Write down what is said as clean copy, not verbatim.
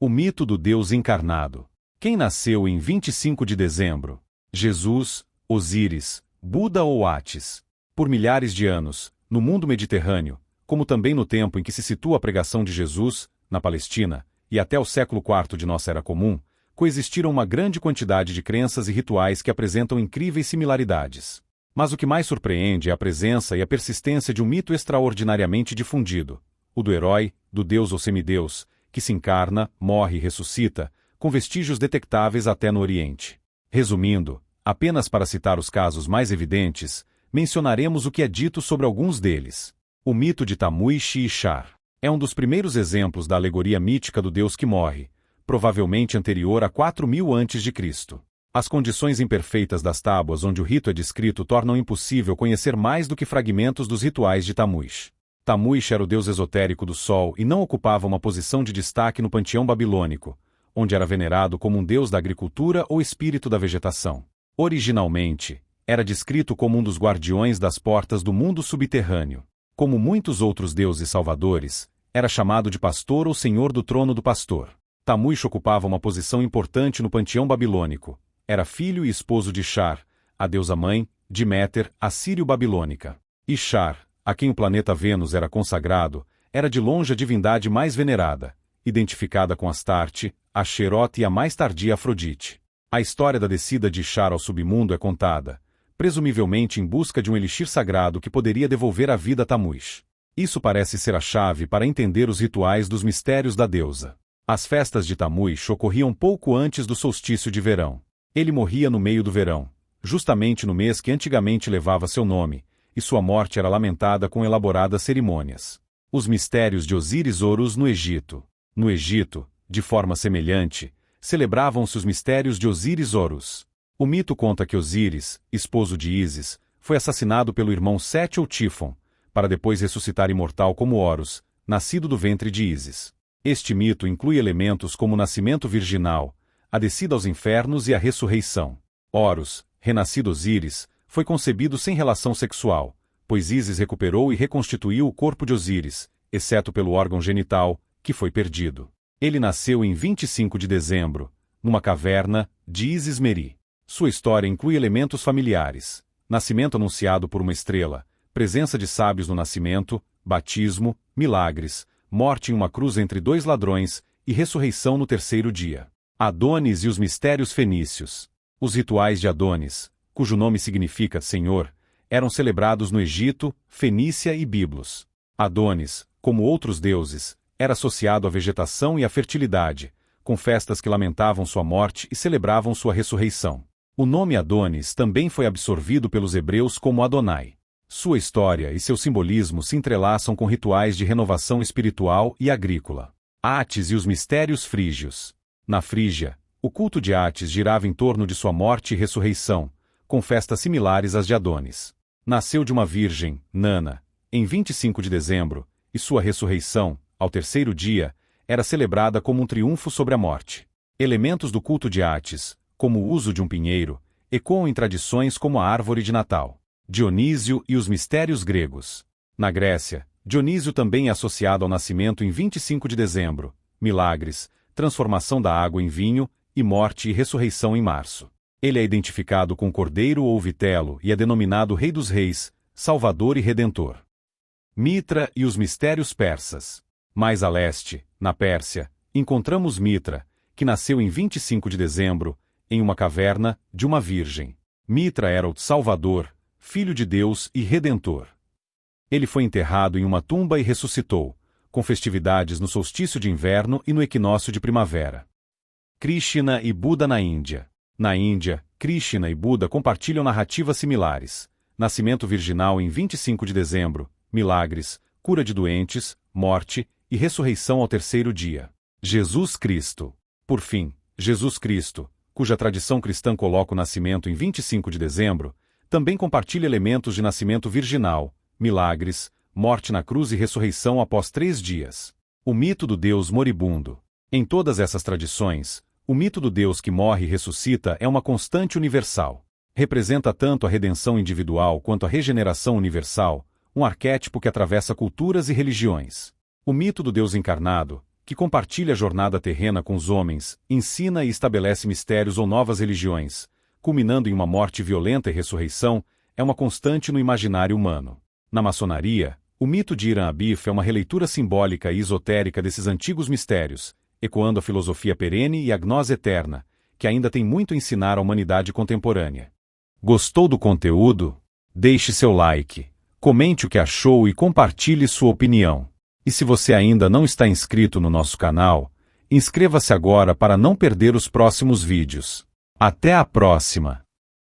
O mito do Deus encarnado. Quem nasceu em 25 de dezembro? Jesus, Osíris, Buda ou Átis? Por milhares de anos, no mundo mediterrâneo, como também no tempo em que se situa a pregação de Jesus, na Palestina, e até o século IV de nossa era comum, coexistiram uma grande quantidade de crenças e rituais que apresentam incríveis similaridades. Mas o que mais surpreende é a presença e a persistência de um mito extraordinariamente difundido, o do herói, do deus ou semideus, que se encarna, morre e ressuscita, com vestígios detectáveis até no Oriente. Resumindo, apenas para citar os casos mais evidentes, mencionaremos o que é dito sobre alguns deles. O mito de Tamuish e Ishar é um dos primeiros exemplos da alegoria mítica do deus que morre, provavelmente anterior a 4000 a.C. As condições imperfeitas das tábuas onde o rito é descrito tornam impossível conhecer mais do que fragmentos dos rituais de Tamuish. Tamuish era o deus esotérico do sol e não ocupava uma posição de destaque no panteão babilônico, onde era venerado como um deus da agricultura ou espírito da vegetação. Originalmente, era descrito como um dos guardiões das portas do mundo subterrâneo. Como muitos outros deuses salvadores, era chamado de pastor ou senhor do trono do pastor. Tamuish ocupava uma posição importante no panteão babilônico. Era filho e esposo de Ishar, a deusa-mãe, Deméter, assírio-babilônica. Ishar, a quem o planeta Vênus era consagrado, era de longe a divindade mais venerada, identificada com Astarte, Asheroth e a mais tardia Afrodite. A história da descida de Ishar ao submundo é contada, presumivelmente em busca de um elixir sagrado que poderia devolver a vida a Tamuish. Isso parece ser a chave para entender os rituais dos mistérios da deusa. As festas de Tamuish ocorriam pouco antes do solstício de verão. Ele morria no meio do verão, justamente no mês que antigamente levava seu nome, e sua morte era lamentada com elaboradas cerimônias. Os mistérios de Osíris-Horus no Egito. No Egito, de forma semelhante, celebravam-se os mistérios de Osíris-Horus. O mito conta que Osíris, esposo de Ísis, foi assassinado pelo irmão Sete ou Tífon, para depois ressuscitar imortal como Horus, nascido do ventre de Ísis. Este mito inclui elementos como o nascimento virginal, a descida aos infernos e a ressurreição. Horus, renascido Osíris, foi concebido sem relação sexual, pois Ísis recuperou e reconstituiu o corpo de Osíris, exceto pelo órgão genital, que foi perdido. Ele nasceu em 25 de dezembro, numa caverna, de Ísis-Meri. Sua história inclui elementos familiares: nascimento anunciado por uma estrela, presença de sábios no nascimento, batismo, milagres, morte em uma cruz entre dois ladrões e ressurreição no terceiro dia. Adonis e os mistérios fenícios. Os rituais de Adonis, cujo nome significa Senhor, eram celebrados no Egito, Fenícia e Biblos. Adonis, como outros deuses, era associado à vegetação e à fertilidade, com festas que lamentavam sua morte e celebravam sua ressurreição. O nome Adonis também foi absorvido pelos hebreus como Adonai. Sua história e seu simbolismo se entrelaçam com rituais de renovação espiritual e agrícola. Átis e os mistérios frígios. Na Frígia, o culto de Átis girava em torno de sua morte e ressurreição, com festas similares às de Adonis. Nasceu de uma virgem, Nana, em 25 de dezembro, e sua ressurreição, ao terceiro dia, era celebrada como um triunfo sobre a morte. Elementos do culto de Átis, como o uso de um pinheiro, ecoam em tradições como a árvore de Natal. Dionísio e os mistérios gregos. Na Grécia, Dionísio também é associado ao nascimento em 25 de dezembro, milagres, transformação da água em vinho, e morte e ressurreição em março. Ele é identificado com cordeiro ou vitelo e é denominado Rei dos Reis, Salvador e Redentor. Mitra e os mistérios persas. Mais a leste, na Pérsia, encontramos Mitra, que nasceu em 25 de dezembro, em uma caverna, de uma virgem. Mitra era o Salvador, Filho de Deus e Redentor. Ele foi enterrado em uma tumba e ressuscitou, com festividades no solstício de inverno e no equinócio de primavera. Krishna e Buda na Índia. Na Índia, Krishna e Buda compartilham narrativas similares: nascimento virginal em 25 de dezembro, milagres, cura de doentes, morte e ressurreição ao terceiro dia. Jesus Cristo. Por fim, Jesus Cristo, cuja tradição cristã coloca o nascimento em 25 de dezembro, também compartilha elementos de nascimento virginal, milagres, morte na cruz e ressurreição após 3 dias. O mito do Deus moribundo. Em todas essas tradições, o mito do Deus que morre e ressuscita é uma constante universal. Representa tanto a redenção individual quanto a regeneração universal, um arquétipo que atravessa culturas e religiões. O mito do Deus encarnado, que compartilha a jornada terrena com os homens, ensina e estabelece mistérios ou novas religiões, culminando em uma morte violenta e ressurreição, é uma constante no imaginário humano. Na maçonaria, o mito de Hiram Abif é uma releitura simbólica e esotérica desses antigos mistérios, ecoando a filosofia perene e a gnose eterna, que ainda tem muito a ensinar à humanidade contemporânea. Gostou do conteúdo? Deixe seu like, comente o que achou e compartilhe sua opinião. E se você ainda não está inscrito no nosso canal, inscreva-se agora para não perder os próximos vídeos. Até a próxima!